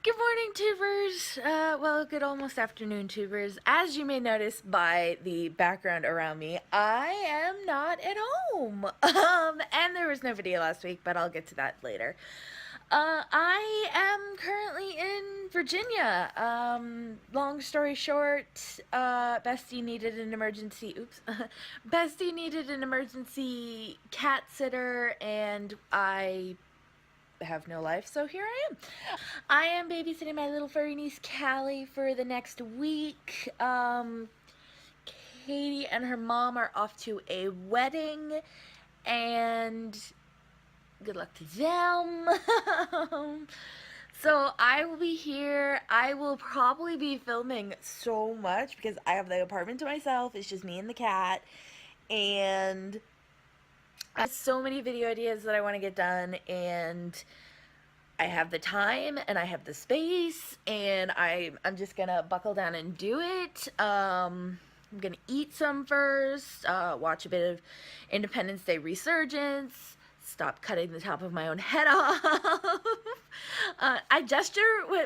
Good morning, tubers. Well, good almost afternoon, tubers. As you may notice by the background around me, I am not at home. And there was no video last week, but I'll get to that later. I am currently in Virginia. Long story short, Bestie needed an emergency, Bestie needed an emergency cat sitter, and I have no life, so here I am. I am babysitting my little furry niece Callie for the next week. Katie and her mom are off to a wedding, and good luck to them. So I will be here. I will probably be filming so much because I have the apartment to myself. It's just me and the cat, and I have so many video ideas that I want to get done, and I have the time and I have the space, and I'm just gonna buckle down and do it. I'm gonna eat some first, watch a bit of Independence Day Resurgence, stop cutting the top of my own head off. I gesture,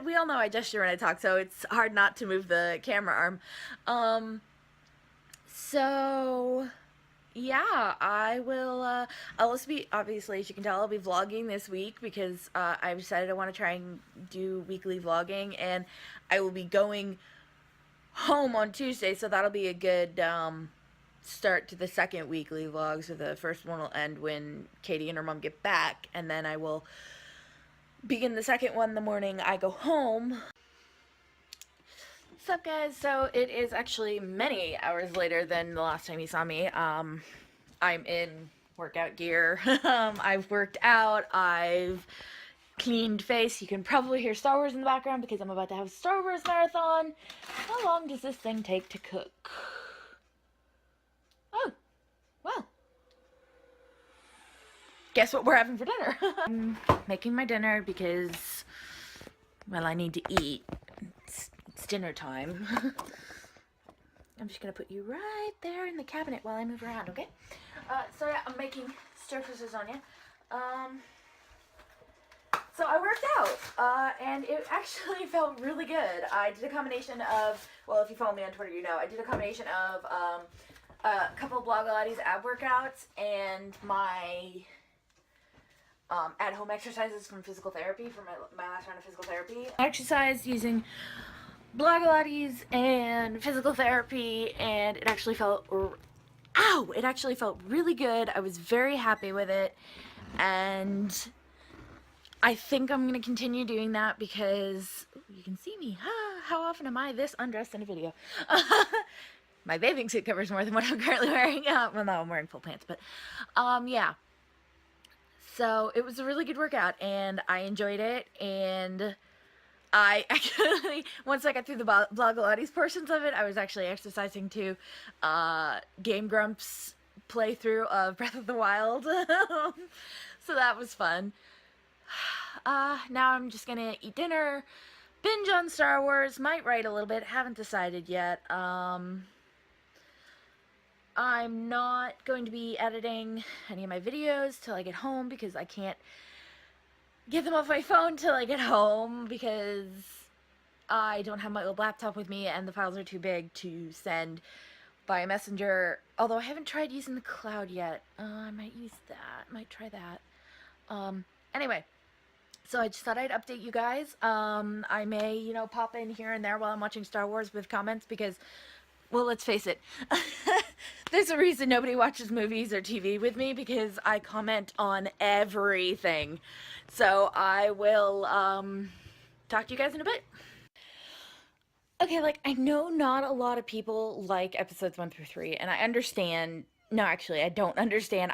we all know I gesture when I talk, so it's hard not to move the camera arm. So yeah, I will, I'll also be, obviously, as you can tell, I'll be vlogging this week because I've decided I want to try and do weekly vlogging, and I will be going home on Tuesday, so that'll be a good start to the second weekly vlog. So the first one will end when Katie and her mom get back, and then I will begin the second one the morning I go home. What's up, guys? So it is actually many hours later than the last time you saw me. I'm in workout gear. I've worked out. I've cleaned face. You can probably hear Star Wars in the background because I'm about to have a Star Wars marathon. How long does this thing take to cook? Oh, well. Guess what we're having for dinner? I'm making my dinner because, well, I need to eat. It's dinner time. I'm just gonna put you right there in the cabinet while I move around, okay? So yeah, I'm making stir fry lasagna. So I worked out, and it actually felt really good. I did a combination of, well, if you follow me on Twitter, you know, I did a combination of a couple of Blogilates ab workouts and my at-home exercises from physical therapy, for my last round of physical therapy. I exercised using Blogilates and physical therapy, and it actually felt, it actually felt really good. I was very happy with it, and I think I'm going to continue doing that because you can see me. How often am I this undressed in a video? My bathing suit covers more than what I'm currently wearing. Well, no, I'm wearing full pants, but yeah. So it was a really good workout, and I enjoyed it, and I actually, once I got through the Blogilates portions of it, I was actually exercising to Game Grumps playthrough of Breath of the Wild. So that was fun. Now I'm just gonna eat dinner, binge on Star Wars, might write a little bit, haven't decided yet. I'm not going to be editing any of my videos till I get home because I can't get them off my phone till I get home because I don't have my old laptop with me and the files are too big to send by messenger. Although I haven't tried using the cloud yet. I might use that. Might try that. Anyway, so I just thought I'd update you guys. I may, you know, pop in here and there while I'm watching Star Wars with comments because, well, let's face it. There's a reason nobody watches movies or TV with me because I comment on everything. So I will talk to you guys in a bit. Okay, like, I know not a lot of people like episodes 1 through 3, and I understand. No, actually, I don't understand.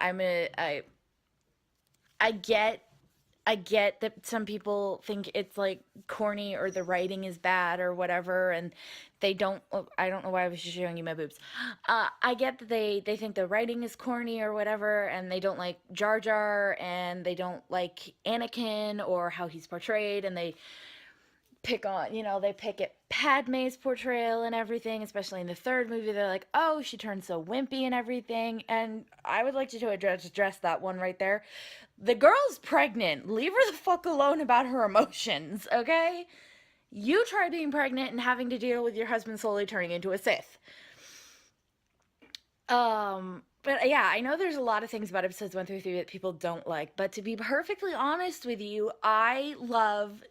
I get that some people think it's like corny or the writing is bad or whatever, and they don't. I don't know why I was just showing you my boobs. I get that they think the writing is corny or whatever, and they don't like Jar Jar, and they don't like Anakin or how he's portrayed, and they pick on, you know, they pick at Padme's portrayal and everything, especially in the third movie. They're like, oh, she turned so wimpy and everything, and I would like to address that one right there. The girl's pregnant. Leave her the fuck alone about her emotions, okay? You try being pregnant and having to deal with your husband slowly turning into a Sith. But yeah, I know there's a lot of things about episodes 1 through 3 that people don't like, but to be perfectly honest with you, I love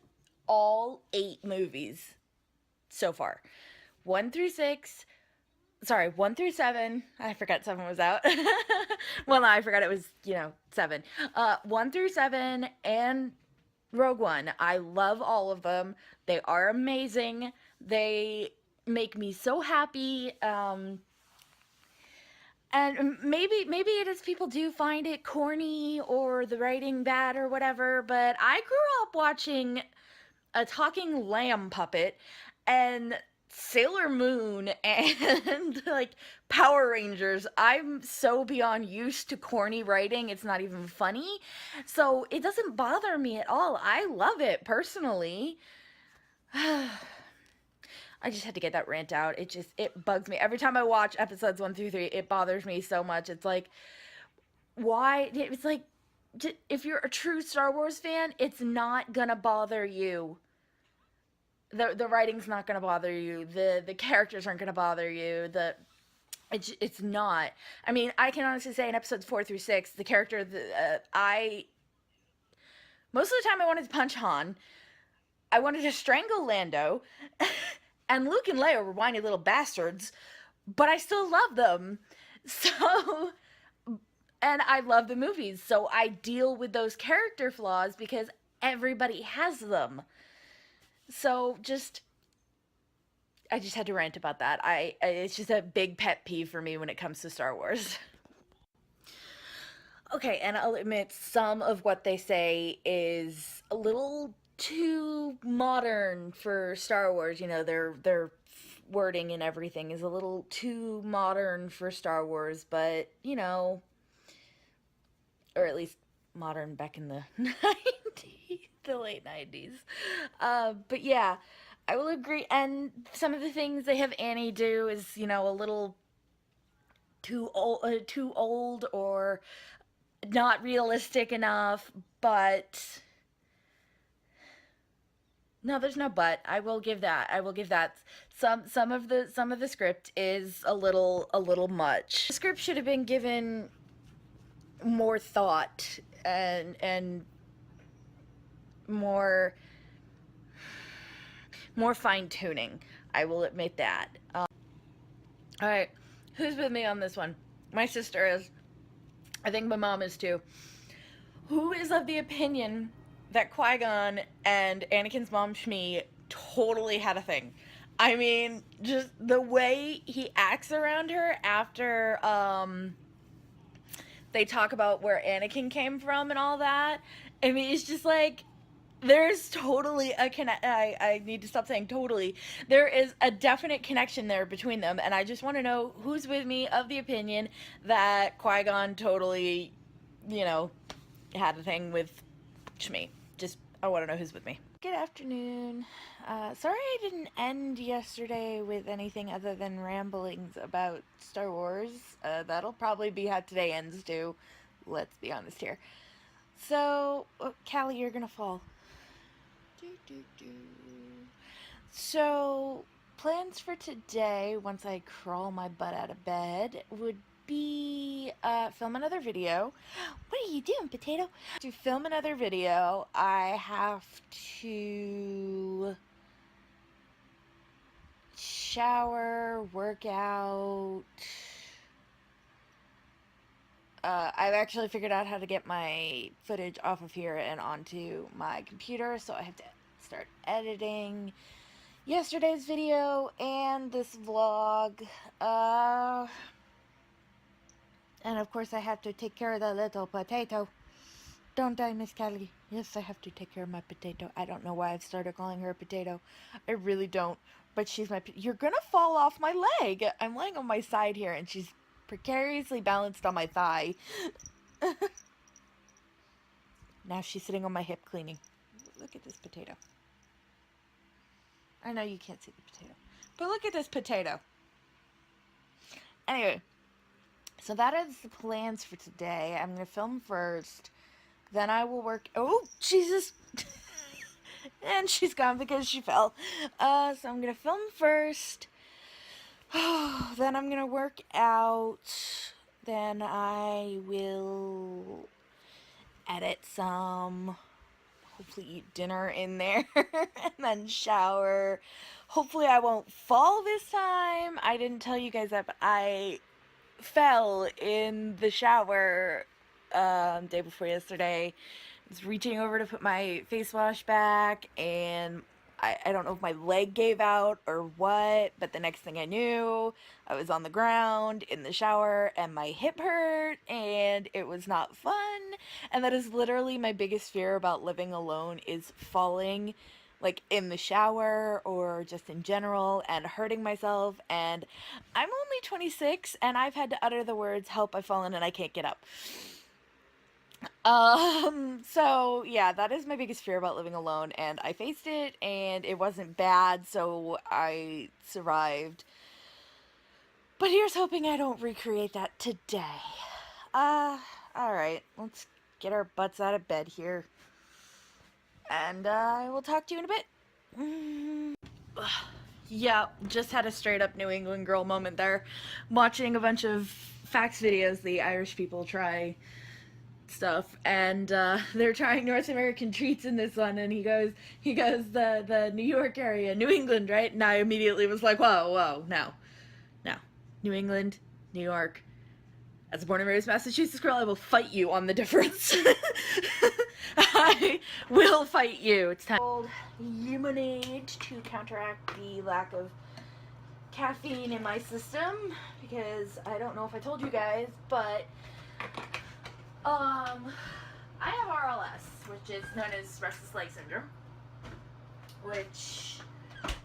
all 8 movies so far. 1 through 6, sorry, 1 through 7. I forgot 7 was out. Well, no, I forgot it was, 7. 1 through 7 and Rogue One. I love all of them. They are amazing. They make me so happy. And maybe it is people do find it corny or the writing bad or whatever, but I grew up watching a talking lamb puppet and Sailor Moon and like Power Rangers. I'm so beyond used to corny writing, it's not even funny. So it doesn't bother me at all. I love it personally. I just had to get that rant out. It bugs me. Every time I watch episodes 1 through 3, it bothers me so much. It's like, why? It's like, if you're a true Star Wars fan, it's not gonna bother you. The writing's not gonna bother you. The characters aren't gonna bother you. It's not. I mean, I can honestly say in episodes 4 through 6, the character most of the time I wanted to punch Han. I wanted to strangle Lando. And Luke and Leia were whiny little bastards, but I still love them. So, and I love the movies, so I deal with those character flaws because everybody has them. So I just had to rant about that. It's just a big pet peeve for me when it comes to Star Wars. Okay, and I'll admit some of what they say is a little too modern for Star Wars. Their wording and everything is a little too modern for Star Wars, but or at least modern back in the 90s, the late 90s. But yeah, I will agree. And some of the things they have Annie do is, a little too old or not realistic enough, but no, there's no but. I will give that. Some of the script is a little much. The script should have been given more thought and more fine tuning. I will admit that. All right, who's with me on this one? My sister is. I think my mom is too. Who is of the opinion that Qui-Gon and Anakin's mom Shmi totally had a thing? I mean, just the way he acts around her after they talk about where Anakin came from and all that. I mean, it's just like, there's totally a I need to stop saying totally. There is a definite connection there between them, and I just want to know who's with me of the opinion that Qui-Gon totally, had a thing with Shmi. I want to know who's with me. Good afternoon. Sorry I didn't end yesterday with anything other than ramblings about Star Wars. That'll probably be how today ends too. Let's be honest here. So, Callie, you're gonna fall. So, plans for today, once I crawl my butt out of bed, would be film another video. What are you doing, potato? To film another video, I have to shower, work out. I've actually figured out how to get my footage off of here and onto my computer, so I have to start editing yesterday's video and this vlog. And of course I have to take care of the little potato. Don't I, Miss Callie? Yes, I have to take care of my potato. I don't know why I've started calling her a potato. I really don't. But she's my... You're gonna fall off my leg. I'm laying on my side here and she's precariously balanced on my thigh. Now she's sitting on my hip cleaning. Look at this potato. I know you can't see the potato. But look at this potato. Anyway. So that is the plans for today. I'm going to film first. Then I will work... Oh, Jesus! and she's gone because she fell. So I'm gonna film first. Then I'm gonna work out. Then I will edit some. Hopefully eat dinner in there. And then shower. Hopefully I won't fall this time. I didn't tell you guys that, but I fell in the shower day before yesterday. I was reaching over to put my face wash back, and I don't know if my leg gave out or what, but the next thing I knew, I was on the ground in the shower and my hip hurt, and it was not fun. And that is literally my biggest fear about living alone, is falling, like in the shower or just in general, and hurting myself. And I'm only 26 and I've had to utter the words, "Help, I've fallen and I can't get up." So yeah, that is my biggest fear about living alone, and I faced it, and it wasn't bad, so I survived. But here's hoping I don't recreate that today. Alright, let's get our butts out of bed here. And I will talk to you in a bit. Yeah, just had a straight up New England girl moment there. Watching a bunch of facts videos, the Irish people try stuff, and they're trying North American treats in this one, and he goes the New York area, New England, right? And I immediately was like, whoa, no, New England, New York. As a born and raised Massachusetts girl, I will fight you on the difference. I will fight you. It's time. Lemonade to counteract the lack of caffeine in my system, because I don't know if I told you guys, but I have RLS, which is known as restless leg syndrome, which,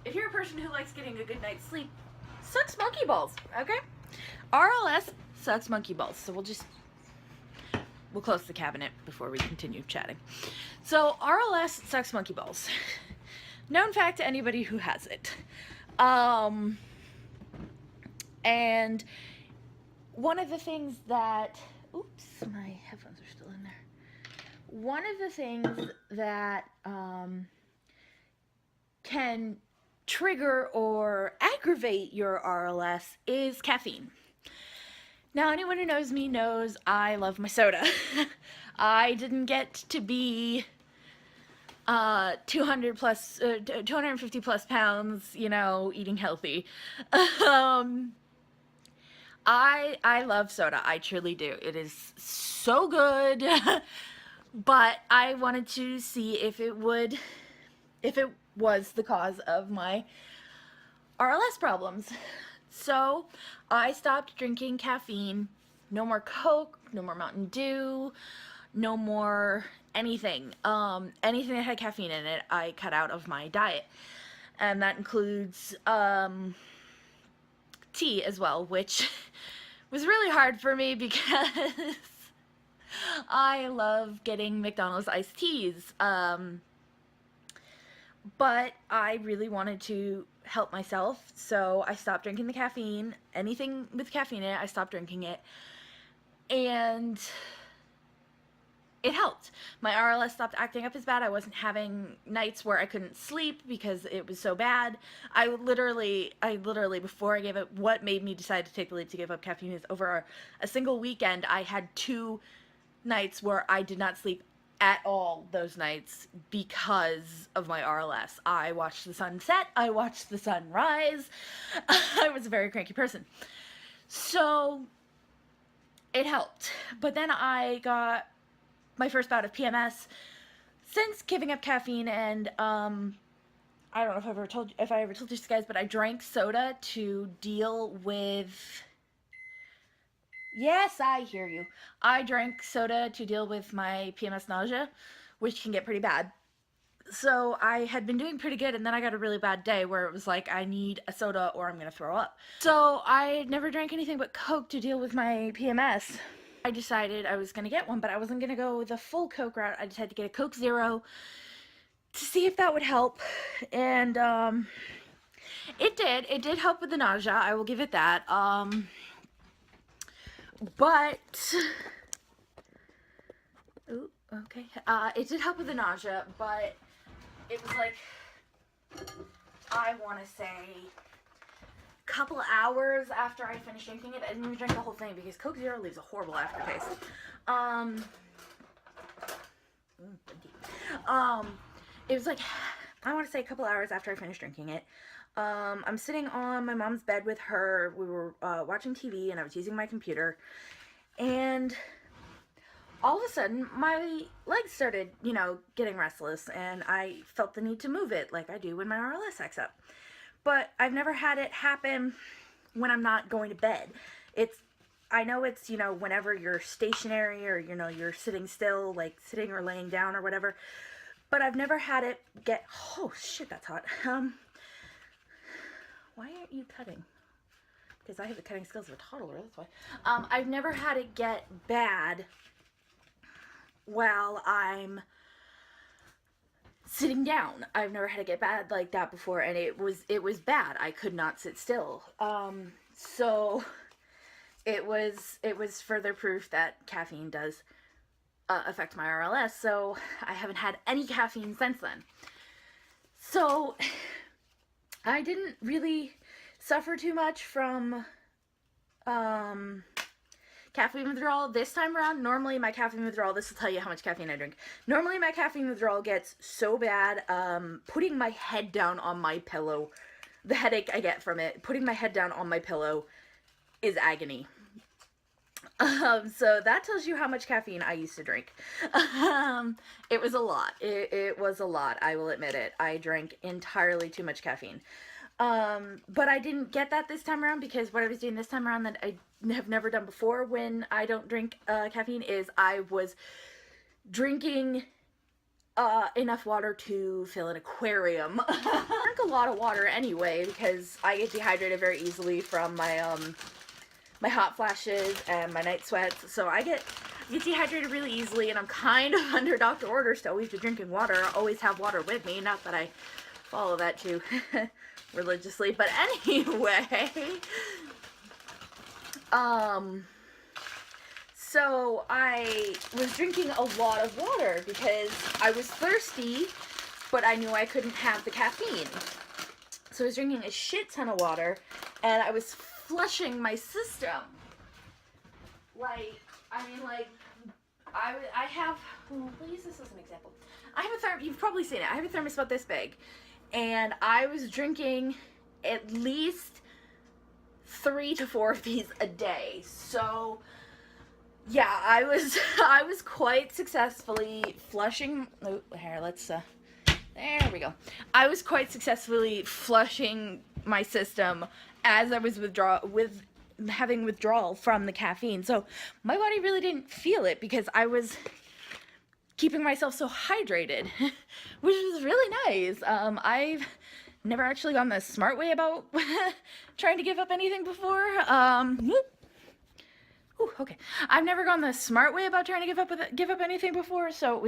if you're a person who likes getting a good night's sleep, sucks monkey balls, okay? RLS sucks monkey balls, so we'll close the cabinet before we continue chatting. So, RLS sucks monkey balls. Known fact to anybody who has it. And one of the things that, oops, my headphones are still in there. One of the things that can trigger or aggravate your RLS is caffeine. Now, anyone who knows me knows I love my soda. I didn't get to be 250 plus pounds, you know, eating healthy. I love soda. I truly do. It is so good. But I wanted to see if it was the cause of my RLS problems. So I stopped drinking caffeine. No more Coke, no more Mountain Dew, no more anything. Anything that had caffeine in it, I cut out of my diet. And that includes tea as well, which was really hard for me because I love getting McDonald's iced teas. But I really wanted to help myself, so I stopped drinking the caffeine. Anything with caffeine in it, I stopped drinking it. And it helped. My RLS stopped acting up as bad. I wasn't having nights where I couldn't sleep because it was so bad. I literally, before I gave up, what made me decide to take the leap to give up caffeine is over a single weekend, I had 2 nights where I did not sleep at all those nights because of my RLS. I watched the sun set, I watched the sun rise. I was a very cranky person. So it helped. But then I got my first bout of PMS since giving up caffeine, and I don't know if I ever told you guys, but I drank soda to deal with. Yes, I hear you. I drank soda to deal with my PMS nausea, which can get pretty bad. So I had been doing pretty good, and then I got a really bad day where it was like, I need a soda or I'm going to throw up. So I never drank anything but Coke to deal with my PMS. I decided I was going to get one, but I wasn't going to go the full Coke route. I decided to get a Coke Zero to see if that would help. And it did. It did help with the nausea. I will give it that. But, ooh, okay, it did help with the nausea, but it was like, I want to say, a couple hours after I finished drinking it. I didn't even drink the whole thing because Coke Zero leaves a horrible aftertaste. It was like, I want to say a couple hours after I finished drinking it. I'm sitting on my mom's bed with her. We were watching TV and I was using my computer. And all of a sudden, my legs started, you know, getting restless. And I felt the need to move it like I do when my RLS acts up. But I've never had it happen when I'm not going to bed. I know it's, you know, whenever you're stationary or, you know, you're sitting still, like sitting or laying down or whatever. But I've never had it get, oh shit, that's hot. Why aren't you cutting? Because I have the cutting skills of a toddler, that's why. I've never had it get bad while I'm sitting down. I've never had it get bad like that before, and it was bad. I could not sit still. So it was further proof that caffeine does affect my RLS, so I haven't had any caffeine since then. So I didn't really suffer too much from caffeine withdrawal this time around. Normally my caffeine withdrawal, this will tell you how much caffeine I drink. Normally my caffeine withdrawal gets so bad, putting my head down on my pillow, the headache I get from it, putting my head down on my pillow is agony. So that tells you how much caffeine I used to drink. It was a lot. It was a lot, I will admit it. I drank entirely too much caffeine. But I didn't get that this time around because what I was doing this time around that I have never done before when I don't drink caffeine is I was drinking enough water to fill an aquarium. I drink a lot of water anyway because I get dehydrated very easily from my my hot flashes and my night sweats, so I get dehydrated really easily, and I'm kind of under doctor orders to always be drinking water. I always have water with me, not that I follow that too religiously, but anyway, so I was drinking a lot of water because I was thirsty, but I knew I couldn't have the caffeine. So I was drinking a shit ton of water, and I was flushing my system. Like, I mean, like, I have, we'll use this as an example. I have a thermos, you've probably seen it, I have a thermos about this big, and I was drinking at least 3 to 4 of these a day. So, yeah, I was quite successfully flushing, oh, here, let's, there we go. I was quite successfully flushing my system as I was having withdrawal from the caffeine. So my body really didn't feel it because I was keeping myself so hydrated, which was really nice. I've never actually gone the smart way about trying to give up anything before. Okay. I've never gone the smart way about trying to give up anything before, so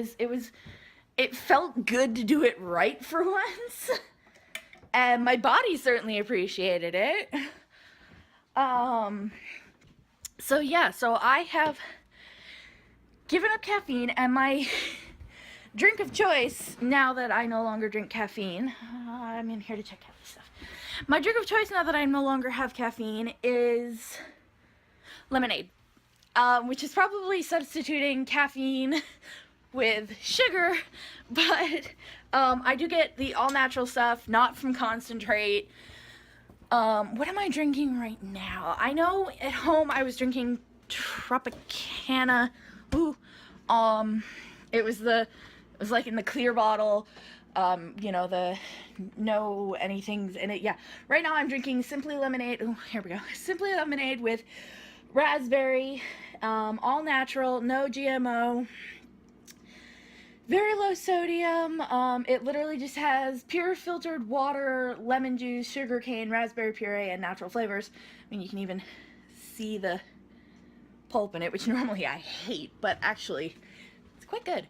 it felt good to do it right for once. And my body certainly appreciated it. So yeah, so I have given up caffeine, and my drink of choice, now that I no longer drink caffeine, I'm in here to check out this stuff. My drink of choice now that I no longer have caffeine is lemonade, which is probably substituting caffeine with sugar, but I do get the all-natural stuff, not from concentrate. What am I drinking right now? I know at home I was drinking Tropicana. Ooh, it was like in the clear bottle, you know, the no anything's in it. Yeah, right now I'm drinking Simply Lemonade. Oh, here we go. Simply Lemonade with raspberry, all natural, no GMO. Very low sodium. It literally just has pure filtered water, lemon juice, sugar cane, raspberry puree, and natural flavors. I mean, you can even see the pulp in it, which normally I hate, but actually, it's quite good.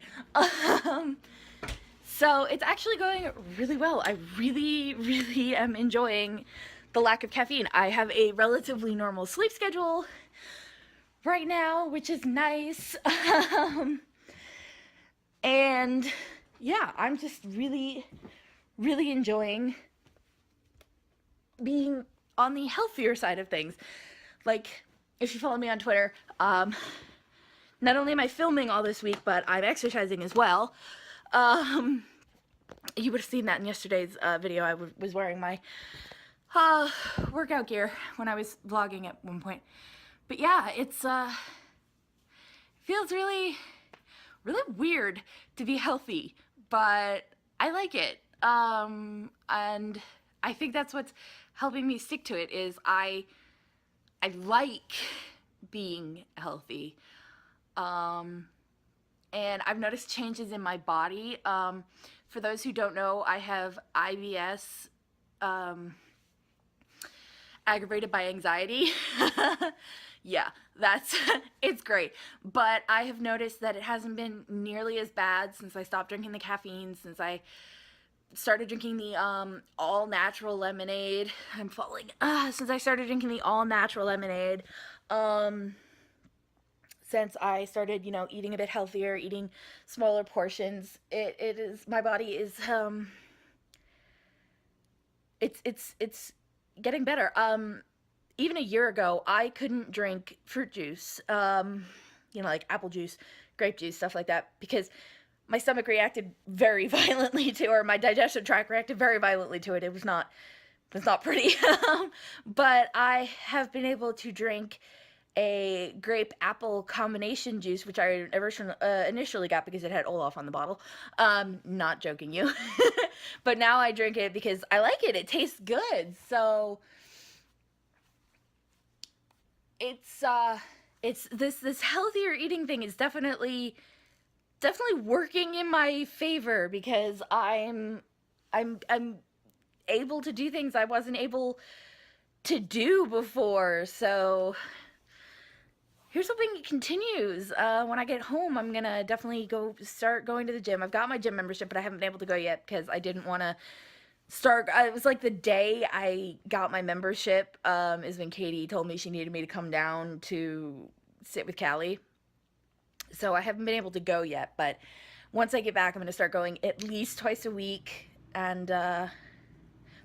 So it's actually going really well. I really, really am enjoying the lack of caffeine. I have a relatively normal sleep schedule right now, which is nice. And yeah, I'm just really, really enjoying being on the healthier side of things. Like, if you follow me on Twitter, not only am I filming all this week, but I'm exercising as well. You would have seen that in yesterday's video. I was wearing my workout gear when I was vlogging at one point. But yeah, it's feels really, really weird to be healthy, but I like it. And I think that's what's helping me stick to it, is I like being healthy. And I've noticed changes in my body. For those who don't know, I have IBS, aggravated by anxiety. Yeah, it's great. But I have noticed that it hasn't been nearly as bad since I stopped drinking the caffeine, since I started drinking the all-natural lemonade. I'm falling. Since I started drinking the all-natural lemonade, since I started, you know, eating a bit healthier, eating smaller portions, it is, my body is, it's getting better. Even a year ago, I couldn't drink fruit juice, you know, like apple juice, grape juice, stuff like that, because my stomach reacted very violently to, or my digestive tract reacted very violently to it. It was not pretty. But I have been able to drink a grape apple combination juice, which I initially got because it had Olaf on the bottle. Not joking you. But now I drink it because I like it. It tastes good. So it's this healthier eating thing is definitely working in my favor, because I'm able to do things I wasn't able to do before. So here's hoping it continues. When I get home, I'm gonna definitely start going to the gym. I've got my gym membership, but I haven't been able to go yet because I didn't want to start. It was like the day I got my membership is when Katie told me she needed me to come down to sit with Callie. So I haven't been able to go yet, but once I get back, I'm going to start going at least twice a week, and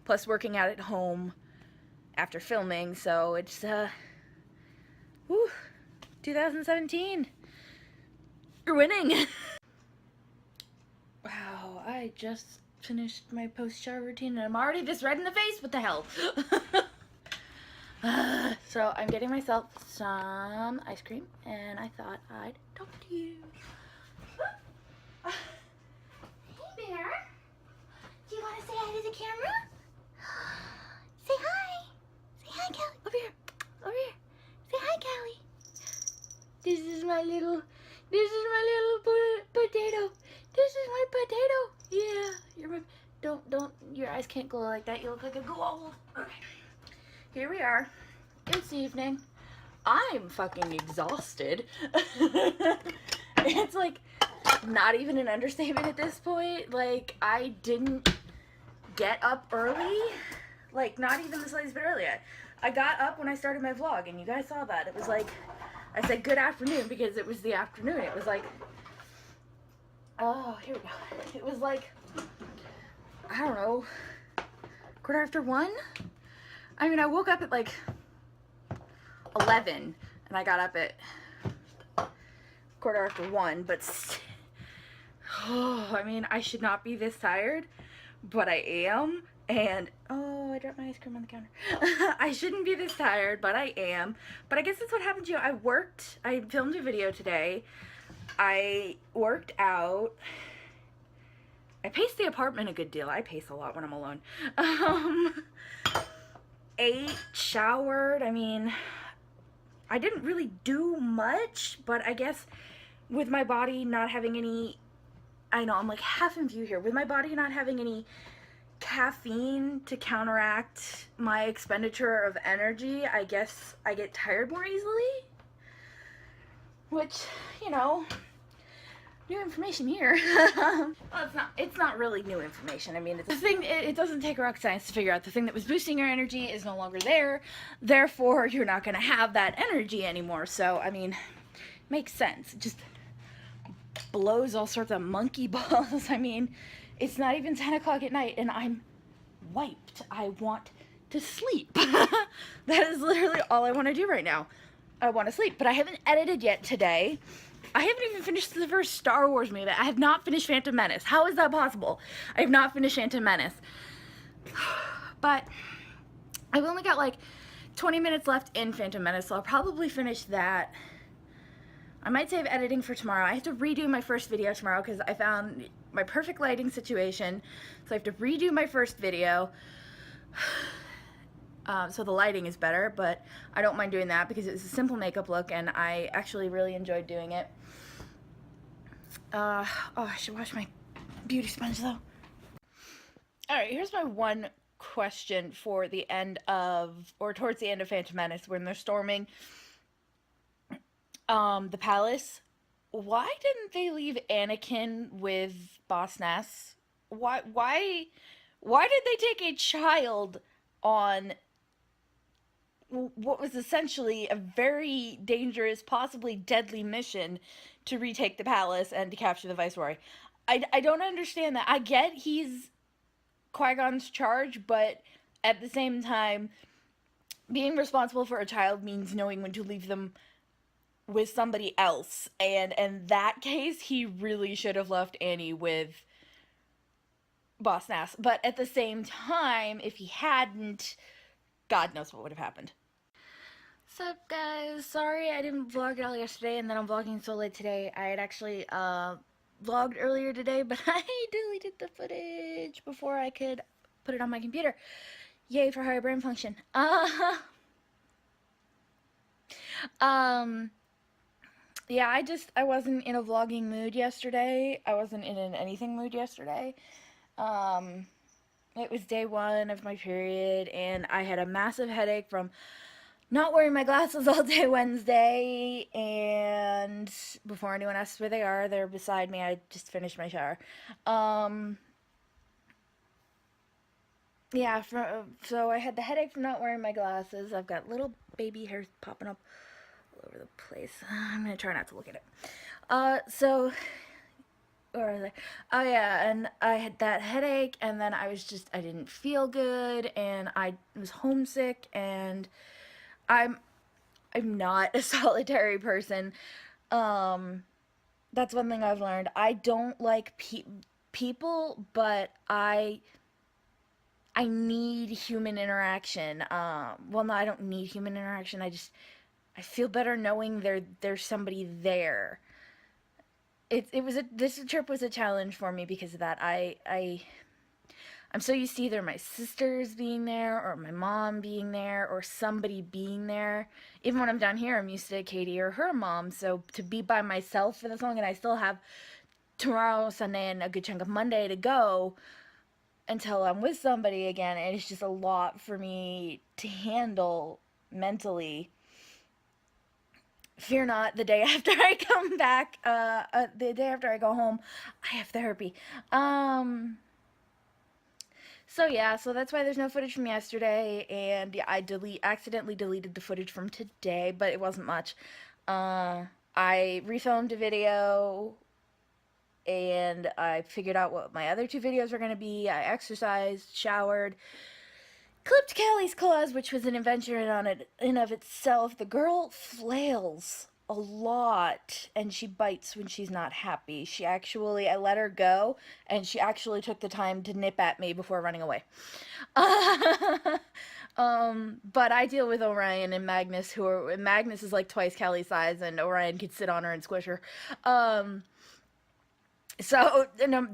plus working out at home after filming. So it's 2017. You're winning. Wow, I just finished my post-shower routine and I'm already just red in the face. What the hell? So I'm getting myself some ice cream, and I thought I'd talk to you. Hey Bear, do you want to say hi to the camera? Say hi. Say hi, Callie. Over here. Over here. Say hi, Callie. This is my little potato. This is my potato. Yeah, you're my, don't, your eyes can't glow like that. You look like a gold. Okay. Here we are. It's evening. I'm fucking exhausted. It's like not even an understatement at this point. Like, I didn't get up early. Like, not even the slightest bit early. I got up when I started my vlog, and you guys saw that. It was like, I said good afternoon because it was the afternoon. It was like, oh, here we go. It was like, I don't know, 1:15. I mean, I woke up at like 11 and I got up at 1:15, but I mean, I should not be this tired, but I am. And oh, I dropped my ice cream on the counter. I shouldn't be this tired, but I am. But I guess that's what happened to you. I filmed a video today. I worked out. I paced the apartment a good deal. I pace a lot when I'm alone. Ate, showered. I mean, I didn't really do much, but I guess with my body not having any, I know I'm like half in view here, with my body not having any caffeine to counteract my expenditure of energy, I guess I get tired more easily, which, you know, new information here. Well, it's not really new information. I mean, it's the thing, it doesn't take rocket science to figure out the thing that was boosting your energy is no longer there, therefore you're not going to have that energy anymore. So, I mean, makes sense. Just blows all sorts of monkey balls. I mean, it's not even 10 o'clock at night and I'm wiped. I want to sleep. That is literally all I want to do right now. I want to sleep, but I haven't edited yet today. I haven't even finished the first Star Wars movie. I have not finished Phantom Menace. How is that possible? I have not finished Phantom Menace. But I've only got like 20 minutes left in Phantom Menace, so I'll probably finish that. I might save editing for tomorrow. I have to redo my first video tomorrow because I found my perfect lighting situation. So I have to redo my first video. So the lighting is better, but I don't mind doing that because it's a simple makeup look and I actually really enjoyed doing it. Oh, I should wash my beauty sponge though. Alright, here's my one question for the end of, or towards the end of Phantom Menace when they're storming the palace. Why didn't they leave Anakin with Boss Nass? Why did they take a child on what was essentially a very dangerous, possibly deadly mission to retake the palace and to capture the Viceroy? I don't understand that. I get he's Qui-Gon's charge, but at the same time, being responsible for a child means knowing when to leave them with somebody else. And in that case, he really should have left Annie with Boss Nass. But at the same time, if he hadn't, God knows what would have happened. What's up, guys? Sorry I didn't vlog at all yesterday, and then I'm vlogging so late today. I had actually vlogged earlier today, but I deleted the footage before I could put it on my computer. Yay for higher brain function. Yeah, I wasn't in a vlogging mood yesterday. I wasn't in an anything mood yesterday. It was day 1 of my period, and I had a massive headache from not wearing my glasses all day Wednesday, and before anyone asks where they are, they're beside me. I just finished my shower. Yeah, so I had the headache from not wearing my glasses. I've got little baby hairs popping up all over the place. I'm gonna try not to look at it. Where was I? Oh yeah, and I had that headache, and then I didn't feel good, and I was homesick, and I'm not a solitary person. That's one thing I've learned. I don't like people, but I need human interaction. Well, no, I don't need human interaction. I feel better knowing there's somebody there. This trip was a challenge for me because of that. I'm so used to either my sisters being there or my mom being there or somebody being there. Even when I'm down here, I'm used to Katie or her mom. So to be by myself for this long, and I still have tomorrow, Sunday, and a good chunk of Monday to go until I'm with somebody again, and it's just a lot for me to handle mentally. Fear not, the day after I come back, the day after I go home, I have therapy. So yeah, so that's why there's no footage from yesterday, and yeah, I accidentally deleted the footage from today, but it wasn't much. I refilmed a video, and I figured out what my other 2 videos were going to be. I exercised, showered, clipped Callie's claws, which was an adventure in and of itself. The girl flails a lot, and she bites when she's not happy. I let her go, and she actually took the time to nip at me before running away. But I deal with Orion and Magnus, Magnus is like twice Callie's size, and Orion could sit on her and squish her. So no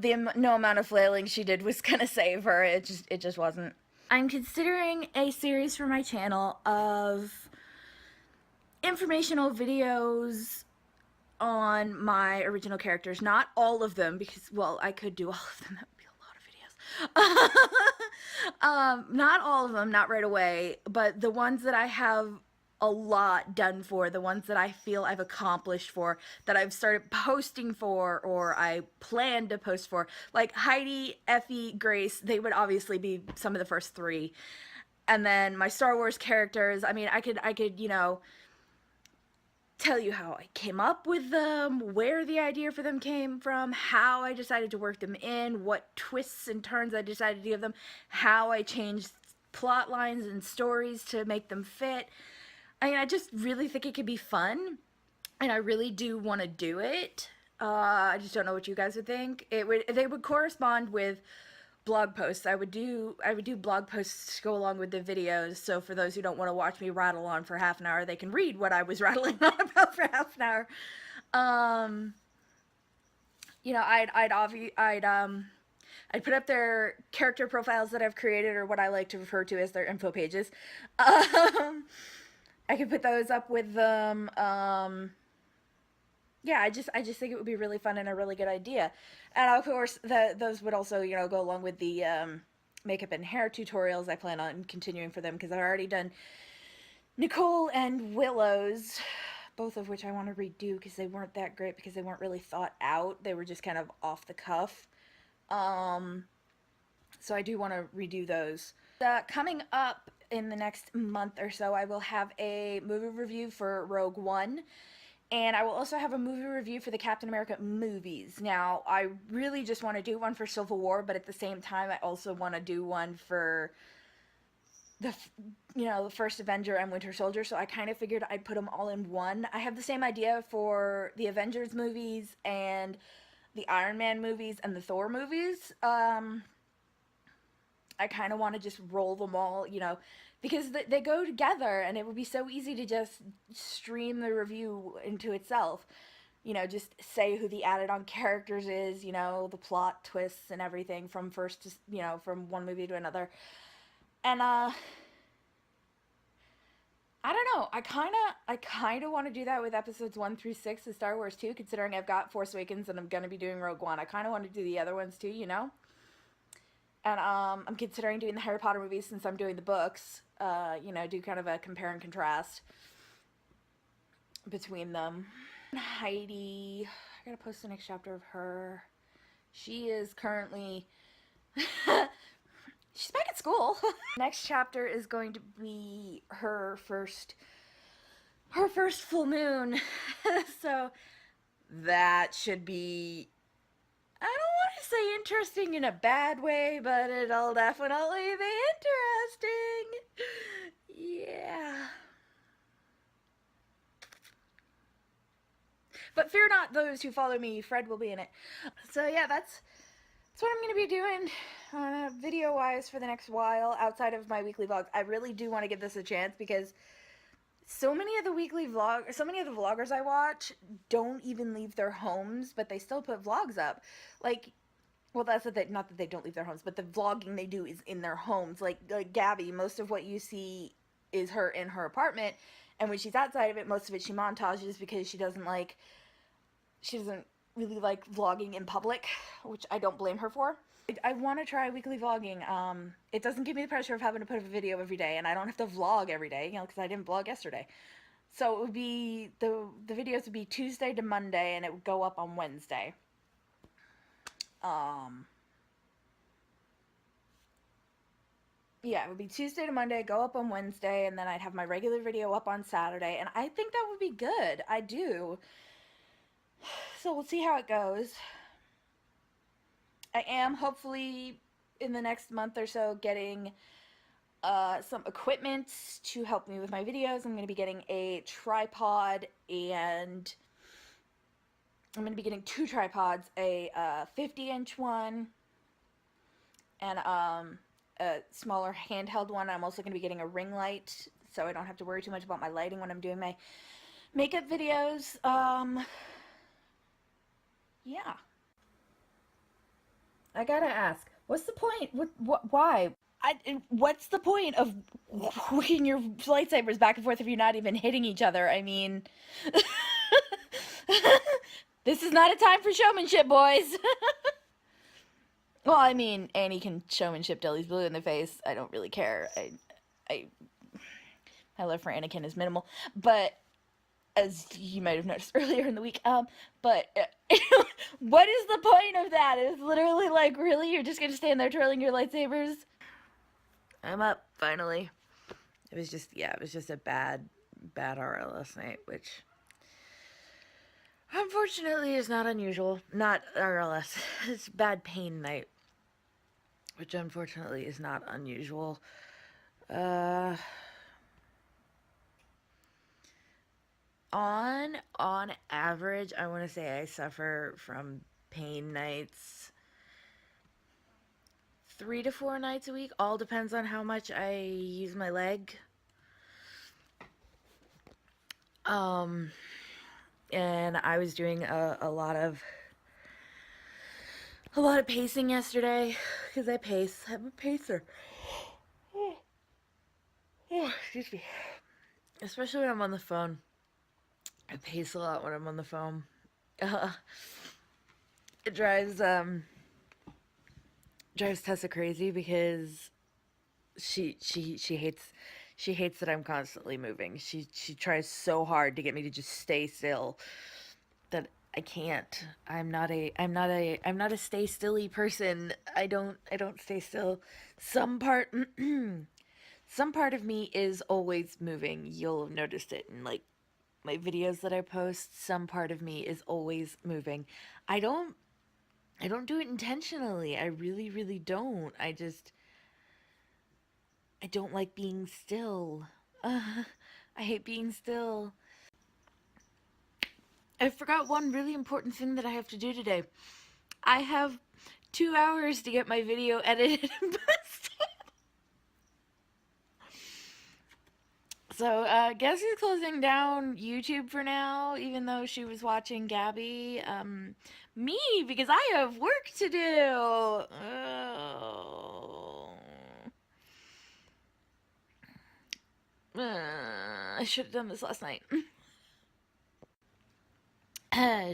amount of flailing she did was gonna save her. It just wasn't. I'm considering a series for my channel of informational videos on my original characters. Not all of them, because, well, I could do all of them. That would be a lot of videos. Not all of them, not right away, but the ones that I have a lot done for, the ones that I feel I've accomplished for, that I've started posting for, or I plan to post for, like Heidi, Effie, Grace, they would obviously be some of the first 3. And then my Star Wars characters, I mean, I could, tell you how I came up with them, where the idea for them came from, how I decided to work them in, what twists and turns I decided to give them, how I changed plot lines and stories to make them fit. I mean, I just really think it could be fun, and I really do want to do it. I just don't know what you guys would think. They would correspond with blog posts. I would do blog posts to go along with the videos. So for those who don't want to watch me rattle on for half an hour, they can read what I was rattling on about for half an hour. You know, I'd put up their character profiles that I've created, or what I like to refer to as their info pages. I could put those up with them. Yeah, I just think it would be really fun and a really good idea. And of course, those would also, you know, go along with the makeup and hair tutorials I plan on continuing for them, because I've already done Nicole and Willow's, both of which I want to redo because they weren't that great, because they weren't really thought out. They were just kind of off the cuff. So I do want to redo those. Coming up in the next month or so, I will have a movie review for Rogue One. And I will also have a movie review for the Captain America movies. Now, I really just want to do one for Civil War, but at the same time, I also want to do one for the first Avenger and Winter Soldier. So I kind of figured I'd put them all in one. I have the same idea for the Avengers movies and the Iron Man movies and the Thor movies. I kind of want to just roll them all, you know, because they go together, and it would be so easy to just stream the review into itself. You know, just say who the added on characters is, you know, the plot twists and everything from first to, you know, from one movie to another. And I don't know, I kind of want to do that with episodes 1 through 6 of Star Wars too, considering I've got Force Awakens and I'm going to be doing Rogue One. I kind of want to do the other ones too, you know? And I'm considering doing the Harry Potter movies since I'm doing the books. You know, do kind of a compare and contrast between them. Heidi, I gotta post the next chapter of her. She is currently, she's back at school. Next chapter is going to be her first full moon. So that should be, I don't want to say interesting in a bad way, but it'll definitely be interesting. Yeah. But fear not those who follow me, Fred will be in it. So yeah, that's what I'm going to be doing video-wise for the next while, outside of my weekly vlogs. I really do want to give this a chance, because so many of the vloggers I watch don't even leave their homes, but they still put vlogs up. Like, well, that's not that they don't leave their homes, but the vlogging they do is in their homes. Like Gabby, most of what you see is her in her apartment, and when she's outside of it, most of it she montages, because she doesn't really like vlogging in public, which I don't blame her for. I want to try weekly vlogging. It doesn't give me the pressure of having to put up a video every day, and I don't have to vlog every day, you know, because I didn't vlog yesterday. So it would be, the videos would be Tuesday to Monday, and it would go up on Wednesday. Yeah, it would be Tuesday to Monday, go up on Wednesday, and then I'd have my regular video up on Saturday, and I think that would be good. I do. So we'll see how it goes. I am hopefully in the next month or so getting some equipment to help me with my videos. I'm going to be getting a tripod, and I'm going to be getting 2 tripods, a 50-inch one and a smaller handheld one. I'm also going to be getting a ring light, so I don't have to worry too much about my lighting when I'm doing my makeup videos. Yeah. I gotta ask, what's the point? Why? What's the point of whipping your lightsabers back and forth if you're not even hitting each other? I mean, this is not a time for showmanship, boys. Well, I mean, Annie can showmanship Deli's blue in the face. I don't really care. My love for Anakin is minimal, but as you might have noticed earlier in the week, but what is the point of that? It's literally like, really? You're just gonna stand there twirling your lightsabers? I'm up, finally. It was just a bad hour last night, which Unfortunately, it's not unusual. Not RLS. It's bad pain night, which unfortunately is not unusual. Uh, on average, I want to say I suffer from pain nights 3 to 4 nights a week. All depends on how much I use my leg. And I was doing a lot of pacing yesterday because I pace. I'm a pacer. Oh, excuse me. Especially when I'm on the phone. I pace a lot when I'm on the phone. It drives Tessa crazy because she hates that I'm constantly moving. She tries so hard to get me to just stay still that I can't. I'm not a stay stilly person. I don't stay still. Some part some part of me is always moving. You'll have noticed it in like my videos that I post. Some part of me is always moving. I don't I don't do it intentionally. I really, really don't. I don't like being still. I hate being still. I forgot one really important thing that I have to do today. I have 2 hours to get my video edited and posted. So, guess who's closing down YouTube for now, even though she was watching Gabby? Me, because I have work to do. Oh. I should have done this last night.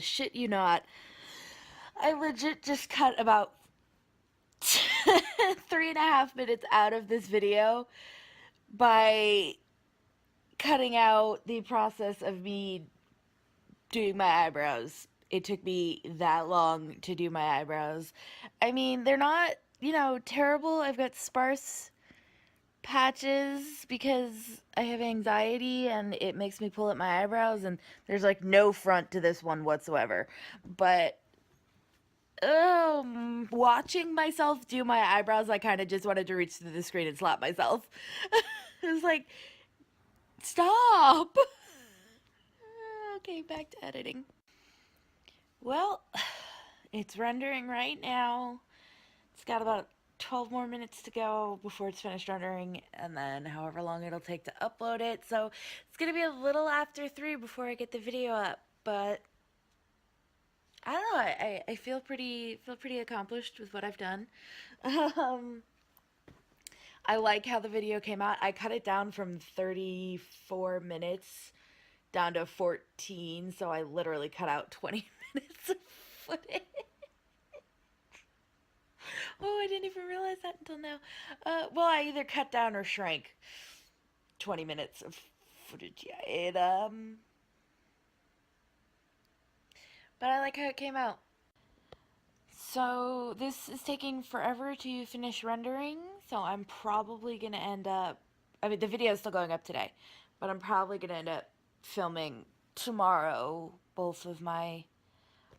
Shit you not. I legit just cut about 3.5 minutes out of this video by cutting out the process of me doing my eyebrows. It took me that long to do my eyebrows. I mean, they're not, terrible. I've got sparse patches because I have anxiety and it makes me pull at my eyebrows, and there's like no front to this one whatsoever. But watching myself do my eyebrows, I kind of just wanted to reach through the screen and slap myself. It was like, stop. Okay, back to editing. Well, it's rendering right now. It's got about 12 more minutes to go before it's finished rendering, and then however long it'll take to upload it. So it's gonna be a little after 3 before I get the video up, but I don't know. I feel pretty accomplished with what I've done. I like how the video came out. I cut it down from 34 minutes down to 14, so I literally cut out 20 minutes of footage. Oh, I didn't even realize that until now. Well, I either cut down or shrank 20 minutes of footage. Yeah, but I like how it came out. So this is taking forever to finish rendering, so I'm probably gonna end up, I mean, the video is still going up today, but I'm probably gonna end up filming tomorrow both of my,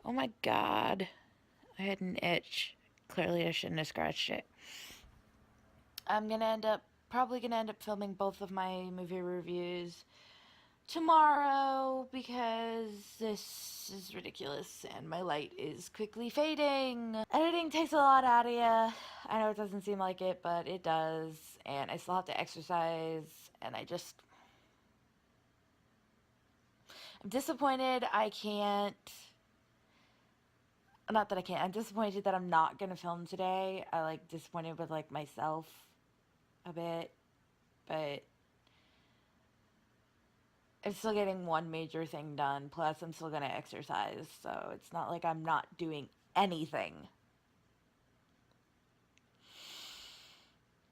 oh my god, I had an itch. Clearly I shouldn't have scratched it. Probably gonna end up filming both of my movie reviews tomorrow because this is ridiculous and my light is quickly fading. Editing takes a lot out of you. I know it doesn't seem like it, but it does. And I still have to exercise, and I'm disappointed I can't. Not that I can't. I'm disappointed that I'm not gonna film today. I disappointed with myself a bit, but I'm still getting one major thing done. Plus, I'm still gonna exercise, so it's not like I'm not doing anything.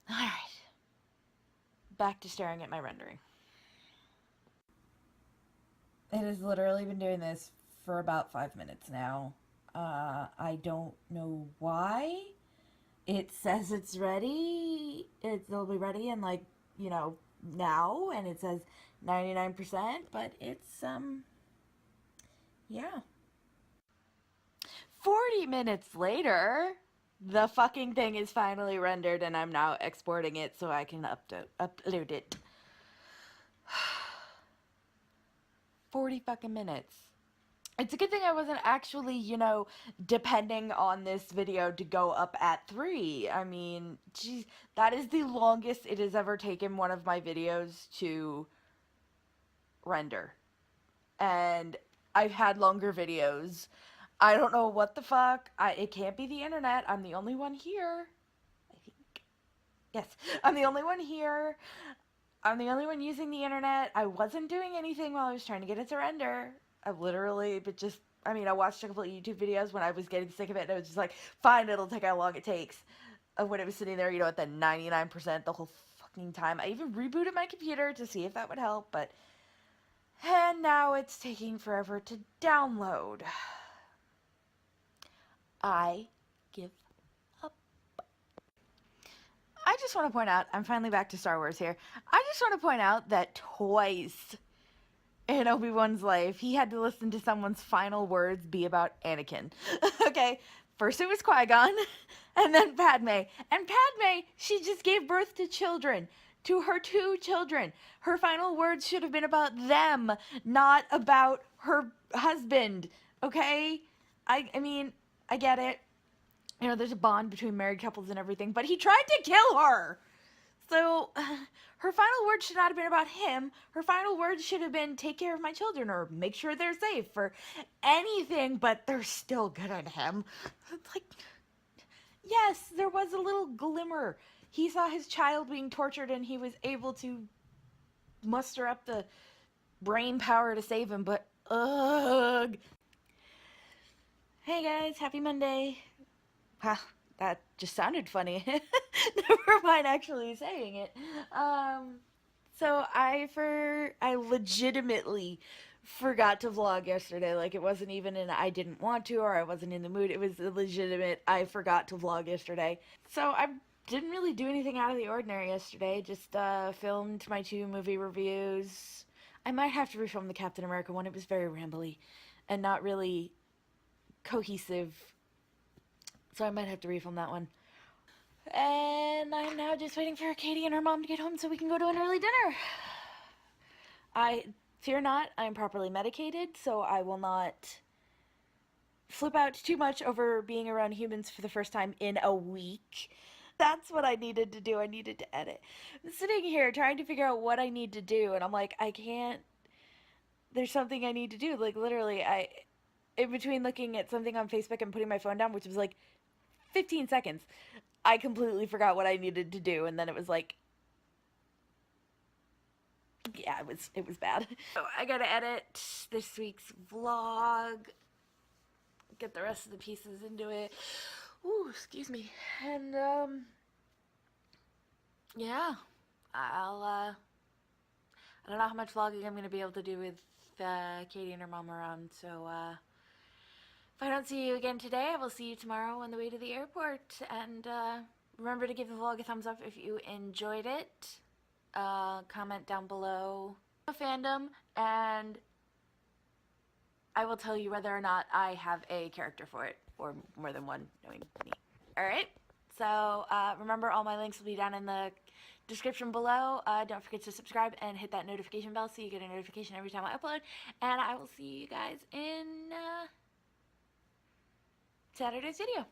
All right, back to staring at my rendering. It has literally been doing this for about 5 minutes now. I don't know why. It says it's ready. It'll be ready in now, and it says 99%, but it's yeah. 40 minutes later, the fucking thing is finally rendered, and I'm now exporting it so I can upload it. 40 fucking minutes. It's a good thing I wasn't actually, you know, depending on this video to go up at 3. I mean, geez, that is the longest it has ever taken one of my videos to render. And I've had longer videos. I don't know what the fuck. It can't be the internet. I'm the only one here. I think. Yes, I'm the only one here. I'm the only one using the internet. I wasn't doing anything while I was trying to get it to render. I literally, but just, I mean, I watched a couple of YouTube videos when I was getting sick of it, and I was just like, fine, it'll take how long it takes. When it was sitting there, you know, at the 99% the whole fucking time. I even rebooted my computer to see if that would help, but... And now it's taking forever to download. I give up. I just want to point out, I'm finally back to Star Wars here. I just want to point out that twice in Obi-Wan's life, he had to listen to someone's final words be about Anakin. Okay, first it was Qui-Gon, and then Padme. And Padme, she just gave birth to children. To her 2 children. Her final words should have been about them, not about her husband. Okay? I mean, I get it. You know, there's a bond between married couples and everything, but he tried to kill her! So, her final words should not have been about him. Her final words should have been, take care of my children, or make sure they're safe, or anything, but they're still good at him. Like, yes, there was a little glimmer. He saw his child being tortured, and he was able to muster up the brain power to save him, but, ugh. Hey guys, happy Monday. Wow, that just sounded funny. Never mind actually saying it. So I legitimately forgot to vlog yesterday. Like, it wasn't even an I didn't want to or I wasn't in the mood. It was a legitimate I forgot to vlog yesterday. So I didn't really do anything out of the ordinary yesterday. Just filmed my 2 movie reviews. I might have to refilm the Captain America one. It was very rambly and not really cohesive. So I might have to refilm that one. And I'm now just waiting for Katie and her mom to get home so we can go to an early dinner. Fear not, I'm properly medicated, so I will not flip out too much over being around humans for the first time in a week. That's what I needed to do. I needed to edit. I'm sitting here trying to figure out what I need to do, and I'm like, I can't... There's something I need to do. Like, literally, in between looking at something on Facebook and putting my phone down, which was like 15 seconds, I completely forgot what I needed to do, and then it was like... Yeah, it was bad. So I gotta edit this week's vlog, get the rest of the pieces into it. Ooh, excuse me. And, yeah, I don't know how much vlogging I'm gonna be able to do with, Katie and her mom around, so, if I don't see you again today, I will see you tomorrow on the way to the airport, and, remember to give the vlog a thumbs up if you enjoyed it. Comment down below a fandom, and I will tell you whether or not I have a character for it, or more than one, knowing me. Alright, so remember, all my links will be down in the description below. Don't forget to subscribe and hit that notification bell so you get a notification every time I upload, and I will see you guys in Saturday's video.